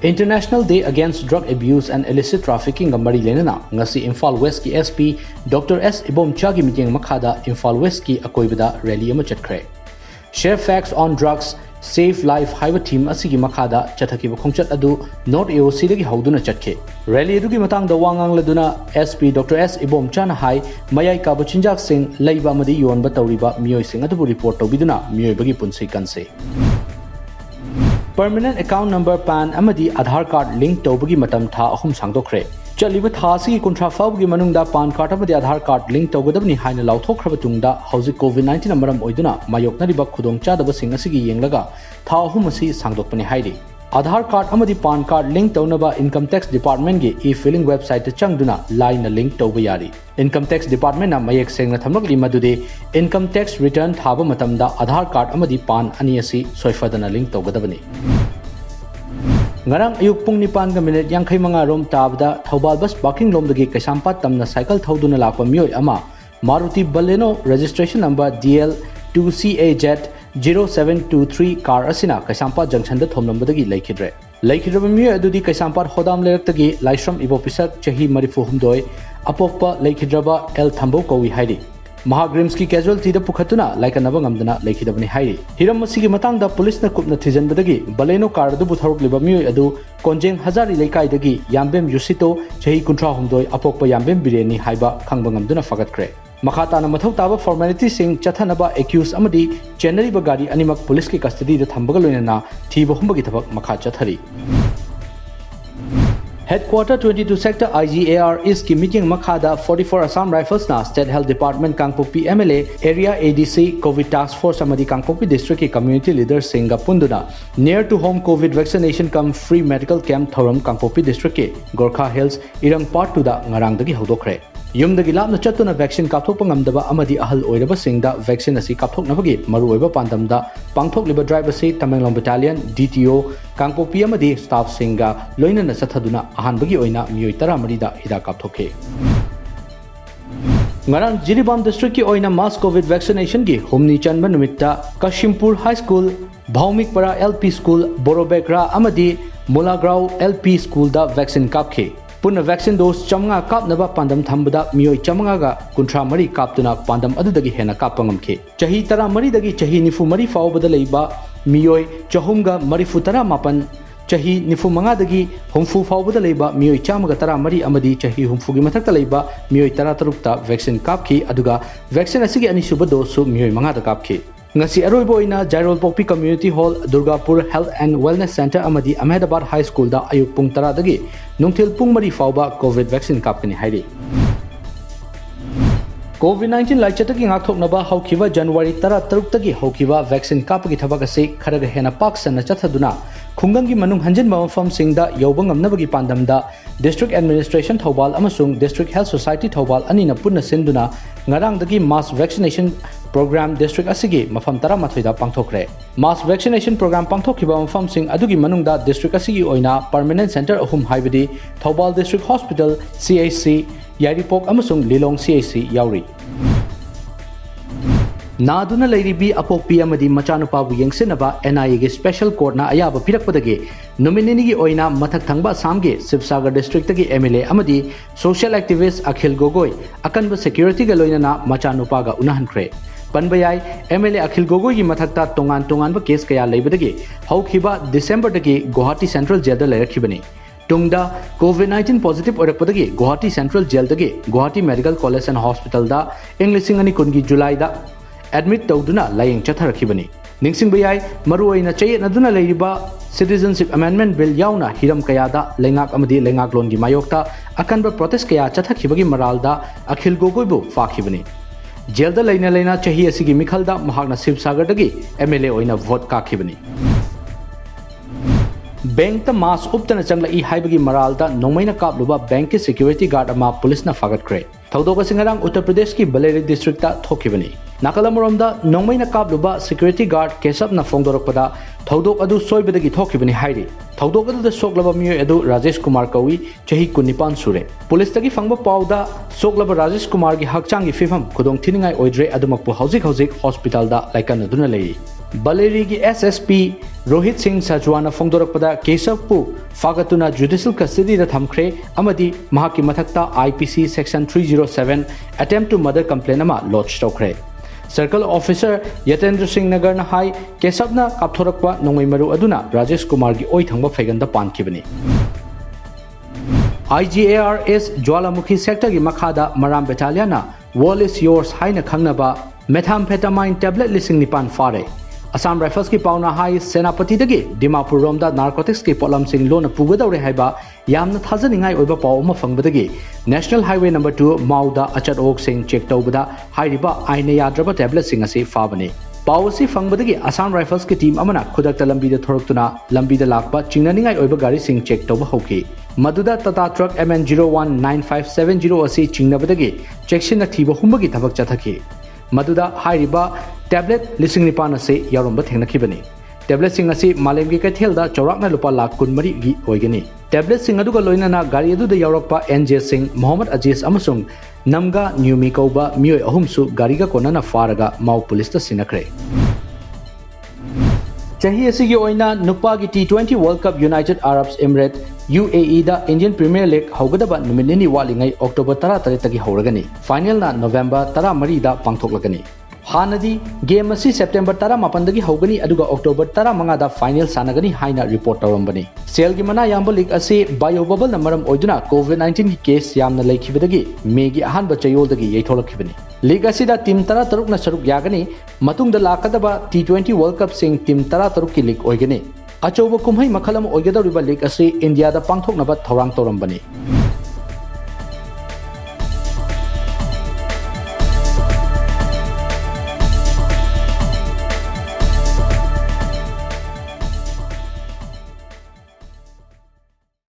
International Day Against Drug Abuse and Illicit Trafficking Mari Lenana ngasi Imphal West ki SP Dr. S. Ibomcha gi miting makhada Imphal West ki akoibada rally ama chatkre. Share facts on drugs, save life haiba team asigi makhada chathakiba khongchat adu North AOC dagi hauduna chatke. Rally adu gi matang da wangang laduna SP Dr. S. Ibomcha na hai mayai ka bachinjak sing laiba amadi yonba tawriba miyoi sing adu report tawbiduna miyoi bagi punsei kanse. Permanent account number PAN amadi Aadhaar card link tawbagi matam tha ahum sangdokre. Chaliba tha asigi kuntra fawgi manungda PAN card amadi Aadhaar card link tawgadabni haina lauthokhraba tungda hauji COVID-19 amaram oiduna mayoknariba khudongchadaba sing asigi yenglaga tha ahum asi sangdokpani hairi. Aadhaar card amadi PAN card link tawnaba Income Tax Department gi e-filing website ta changduna line link tawba yari. Income Tax Department na mayek sengna thamlakli madude income tax return thaba matamda Aadhaar card amadi PAN ani asi soifadana link tawgadabani. Ngarang ayuk pung nipan ka minute yang kay mga rom tabda Thaubal bus parking lom dagi kaisampat tamna cycle thawduna lakpa miyoy ama Maruti Baleno registration number DL 2CAZ 0723 car asina kaisampat junction da thomnambadagi laikhidre. Laikhidraba miyoy adudi kaisampat hodam leraktagi laisram ibopisak chahi marifuhumdoi apokpa laikhidraba L Thambo kawi hairi. Mahagrimski casualty da pukhatuna laikanaba ngamdana laikhidabani hairi. Hiram masigi matangda police na kupna thijanbadagi Baleno car adu butharukliba miyoy adu Konjeng Hazari Laikai Yambem Yusito chahi kuntra humdoi apokpa Yambem Bireni haiba khangba ngamduna fagatkre. Makhatana mathau taba formality sing chathanaba accused amadi January bagari animak police ki custody da thambaga loinana thiba humbagi thabak makha chathari. Headquarter 22 Sector IGAR is ki meeting makhada 44 Assam Rifles na State Health Department Kangpokpi MLA Area ADC COVID Task Force amadi Kangpokpi District ki community leaders singa punduna near to home COVID vaccination come free medical camp thoram Kangpokpi District ki Gorkha Hills Irang Part 2 da ngarang dagi hodokre. Yumdagi lapna chatuna vaccine kapthokpa ngamdaba amadi ahal oiraba singda vaccine asi kapthoknabagi maru oiba pandamda pangthokliba driver si Tamenglong Battalion DTO Kangpokpi amadi staff singa loinana chathaduna ahanbagi oina miyoi 13 da hida kapthokhe. Ngarang Jiribam district ki oina mass COVID vaccination gi humni chanba numitta Kashimpur High School, Bhaumikpara LP School, Borobekra amadi Mulagrau LP School da vaccine kapkhe. Puna vaccine dose chamanga kapnaba pandam thambada miyoi chamanga ga kuntra mari kaptuna pandam adudagi hena kapangamkhe. Chahi 13 dagi chahi 94 faubada leiba miyoi chahumga marifu 18 chahi 95 dagi humfu faubada leiba miyoi chamaga 13 amadi chahi humfu gi mathakta leiba miyoi 13 ta vaccine kapki aduga vaccine asigi ani suba dose miyoi 5 da kapki. Ngasi aroiba oina Jairol Pokpi Community Hall, Durgapur Health and Wellness Center amadi Ahmedabad High School da ayuk pung 10 dagi nungthil pung mari fauba COVID vaccine kapkani hairi. COVID-19 laichatagi ngakthoknaba haukiba January 13 tagi haukiba vaccine kapagi thabak ase kharaga hena paksana chathaduna khungangi manung hanjinba mafam singda yauba ngamnabagi pandamda District Administration Thaubal amasung District Health Society Thaubal anina punna sinduna ngarang dagi mass vaccination program district asigi mafam 13 da pangthokre. Mass vaccination program pangthokiba mafam sing adugi manungda district asigi oina permanent center ahum haibadi Thaubal District Hospital CHC Yaripok amasung Lilong CHC yauri. Naduna Lairibi Apokpi amadi Machanupabu Yengsinaba NIA ge special court na ayaba pirakpadagi nominee gi oina mathak thangba samge Sibsagar district gi MLA amadi social activist Akhil Gogoi akanba security ga loinana Machanupaga unahankre. Panbayai MLA Akhil Gogoi gi mathakta tongan ba case kaya leibadagi haukhiba December dagi Guwahati Central Jail da leirakhibani. Tungda COVID-19 positive orakpadagi Guwahati Central Jail dagi Guwahati Medical College and Hospital da Englishing ani kungi July da admit tawduna layeng chatharakibani. Ningsingbayai maruoina chayetnaduna leiriba Citizenship Amendment Bill yauna hiram kayada lengak amadi lengak lon gi mayokta akanba protest kaya chathakibagi maralda Akhil Gogoi bu fakhibani. Jail da leina chahi asigi mikhalda mahakna Sibsagar dagi MLA oina vote kakhibani. Bank ta mass uptana changla I haibagi maralda nomaina kapluba bank ki security guard ama police na fagat kre. Thaudoga singarang Uttar Pradesh ki Baleri district ta thokibani. Nakalamuromda nomaina kapluba security guard kesap na fongdorakpada thaudok adu soibadagi thokibani hairi. Thaudok adu da soklaba miyo adu Rajesh Kumar kawi chahi 19 sure. Police tagi fangba pauda soklaba Rajesh Kumar gi hakchang gi fifam khudong thiningai oidre adumakpu hauzik hospital da laikan aduna lei. Baleri gi SSP Rohit Singh सजवाना फोंदोरकपदा केशवपु फागतुना judicial custody दा थमख्रे अमदी महाकी मथक्ता IPC section 307 attempt to murder complaint अमा launch तौख्रे circle officer Yatendra Singh नगर हाई केशवना कापथोरकपा नोंगै मरु अदुना राजेश कुमार की ओइ थंगबा फैगंदा पानखिबनी IGARS ज्वालामुखी सेक्टर की मखादा मराम बेटालियन वॉल इज योर्स हाइना खंगनबा मेथाम्फेटामाइन टैबलेट लिसिंग निपान फारे असम राइफल्स की पाउना हाई सेनापति दगी दिमापुर रोमदा नार्कोटिक्स की पोलम सिंह लोन पुगदौरे हाइबा यामना थाजनिंगाई ओइबा पाउ अमा फंगबदगी नेशनल हाईवे नंबर 2 माउदा अचट ओक सिंह चेक तौबदा हाइरिबा आइने याद्रबा टैबलेट सिंह असी फाबने पाउ असी फंगबदगी असम राइफल्स की टीम अमना खुदकता लंबीदा थोरक्तुना लंबीदा लाकबा चिंगनानिंगाई ओइबा गाड़ी सिंह चेक तौबा हौकी मदुदा टाटा ट्रक MN019570 असी चिंगनबदगी चेक्सिन थीबा हुंबगी थबक चथकी मदुदा हाइरिबा टैबलेट लिसिंग निपान से यारोंब थेंगनखिबनी टैबलेट सिंह असी मालेम की कैथेलदा चौराकना लुपा लाख 19 गी ओइगनी टैबलेट सिंह अदुगा लोइनाना गाड़ी अदुदा यावरकपा NJ सिंह मोहम्मद अजीज अमसुंग नमगा न्यूमी कौबा मियोय अहुमसु गाड़ीगा कोनना फारगा माउ पुलिस ता सिनखरे चाही असी की ओइना नुपा की T20 world cup United Arab emirate UAE दा इंडियन प्रीमियर लीग हौगदबा नुमिनिनी वालिंगै अक्टोबर 13 तकी हौरगनी फाइनल ना नवंबर 13 दा पांगथोकलगनी हानदी गेम असी सेप्टेम्बर 18 दगी हौगनी अदुगा अक्टोबर 15 दा फाइनल सानगनी हाइना रिपोर्ट तौरंबनी सेल की मना याम्ब लीग असी बायो बबल ना मरम ओइदुना कोविड-19 की केस यामना लेखिबदगी मे की अहानब चयोलदगी यैथोलखिबनी लीग असी दा टीम 13 ना सरुक यागनी मतुंगदा लाकदबा T20 वर्ल्ड कप सिंग टीम 13 की लीग ओइगनी अचौब कुमहै मखलम ओइगदौरिबा लीग असी इंडिया दा पांगथोकनबा थौरांग तौरंबनी।